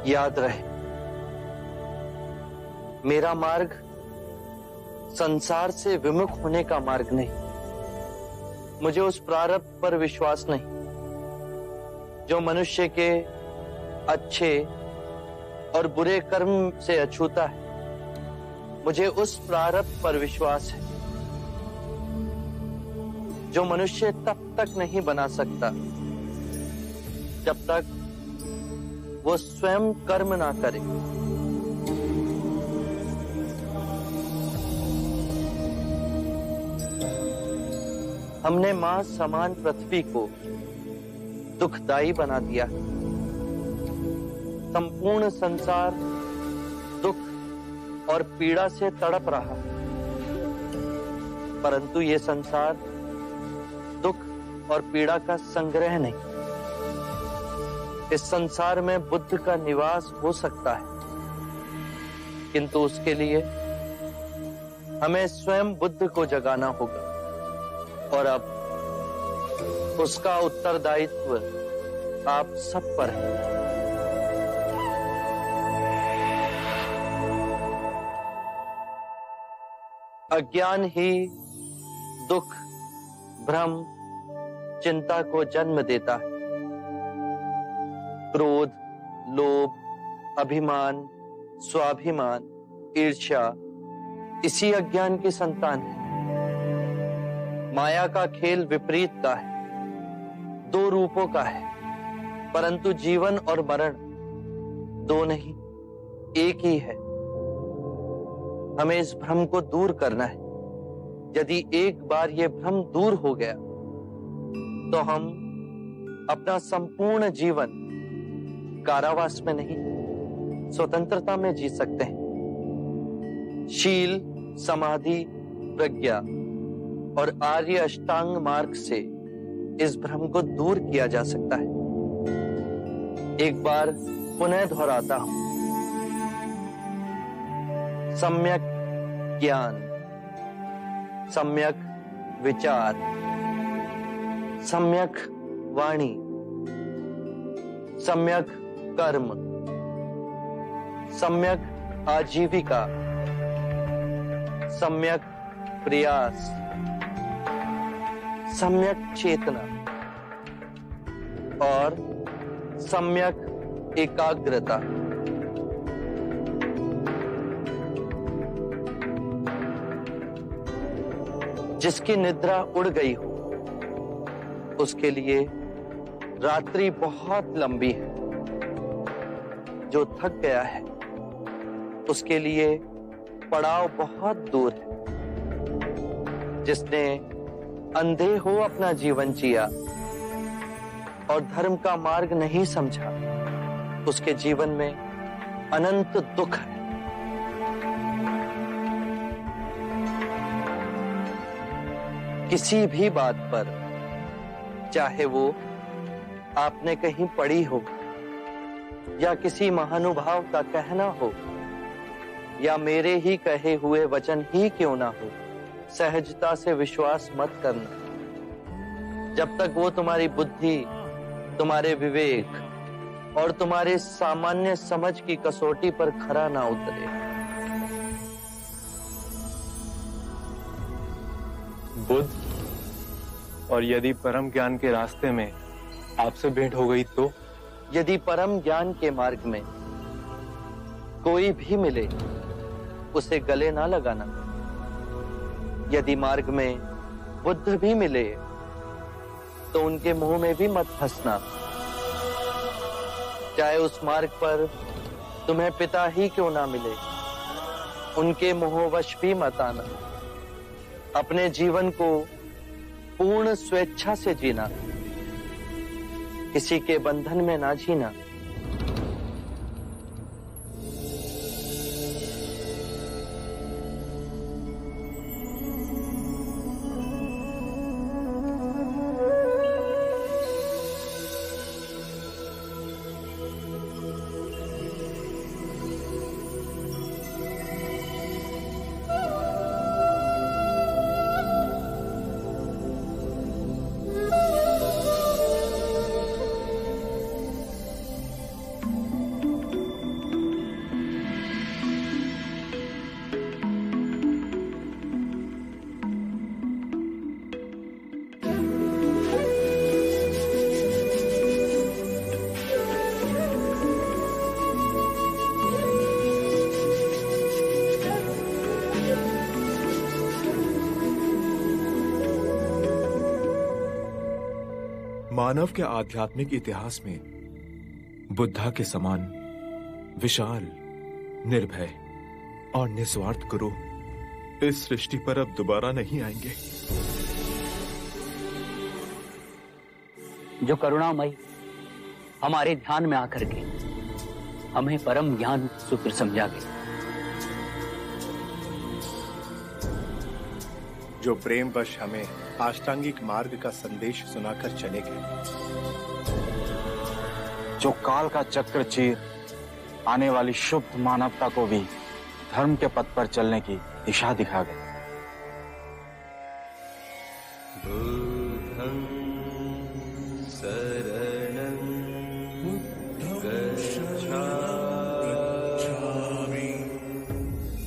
याद रहे, मेरा मार्ग संसार से विमुख होने का मार्ग नहीं। मुझे उस प्रारब्ध पर विश्वास नहीं जो मनुष्य के अच्छे और बुरे कर्म से अछूता है। मुझे उस प्रारब्ध पर विश्वास है जो मनुष्य तब तक नहीं बना सकता जब तक वो स्वयं कर्म ना करे। हमने मां समान पृथ्वी को दुखदाई बना दिया। संपूर्ण संसार दुख और पीड़ा से तड़प रहा, परंतु ये संसार दुख और पीड़ा का संग्रह नहीं। इस संसार में बुद्ध का निवास हो सकता है, किंतु उसके लिए हमें स्वयं बुद्ध को जगाना होगा, और अब उसका उत्तरदायित्व आप सब पर है। अज्ञान ही दुख, भ्रम, चिंता को जन्म देता है। क्रोध, लोभ, अभिमान, स्वाभिमान, ईर्ष्या इसी अज्ञान की संतान है। माया का खेल विपरीत का है, दो रूपों का है, परंतु जीवन और मरण दो नहीं, एक ही है। हमें इस भ्रम को दूर करना है। यदि एक बार यह भ्रम दूर हो गया तो हम अपना संपूर्ण जीवन कारावास में नहीं, स्वतंत्रता में जी सकते हैं। शील, समाधि, प्रज्ञा और आर्य अष्टांग मार्ग से इस भ्रम को दूर किया जा सकता है। एक बार पुनः दोहराता हूं, सम्यक ज्ञान, सम्यक विचार, सम्यक वाणी, सम्यक कर्म, सम्यक आजीविका, सम्यक प्रयास, सम्यक चेतना और सम्यक एकाग्रता। जिसकी निद्रा उड़ गई हो उसके लिए रात्रि बहुत लंबी है। जो थक गया है उसके लिए पड़ाव बहुत दूर है। जिसने अंधे हो अपना जीवन जिया और धर्म का मार्ग नहीं समझा, उसके जीवन में अनंत दुख है। किसी भी बात पर, चाहे वो आपने कहीं पढ़ी हो या किसी महानुभाव का कहना हो या मेरे ही कहे हुए वचन ही क्यों ना हो, सहजता से विश्वास मत करना जब तक वो तुम्हारी बुद्धि, तुम्हारे विवेक और तुम्हारे सामान्य समझ की कसौटी पर खरा ना उतरे। बुद्ध, और यदि परम ज्ञान के रास्ते में आपसे भेंट हो गई तो? यदि परम ज्ञान के मार्ग में कोई भी मिले उसे गले ना लगाना। यदि मार्ग में बुद्ध भी मिले तो उनके मुंह में भी मत फंसना। चाहे उस मार्ग पर तुम्हें पिता ही क्यों ना मिले, उनके मोहवश भी मत आना। अपने जीवन को पूर्ण स्वेच्छा से जीना, किसी के बंधन में ना जीना। मानव के आध्यात्मिक इतिहास में बुद्धा के समान विशाल, निर्भय और निस्वार्थ गुरु इस सृष्टि पर अब दोबारा नहीं आएंगे। जो करुणामयी हमारे ध्यान में आकर के हमें परम ज्ञान सूत्र समझा गए, जो प्रेमवश हमें अष्टांगिक मार्ग का संदेश सुनाकर चले गए, जो काल का चक्र चीर आने वाली शुद्ध मानवता को भी धर्म के पथ पर चलने की दिशा दिखा गए। बुद्धं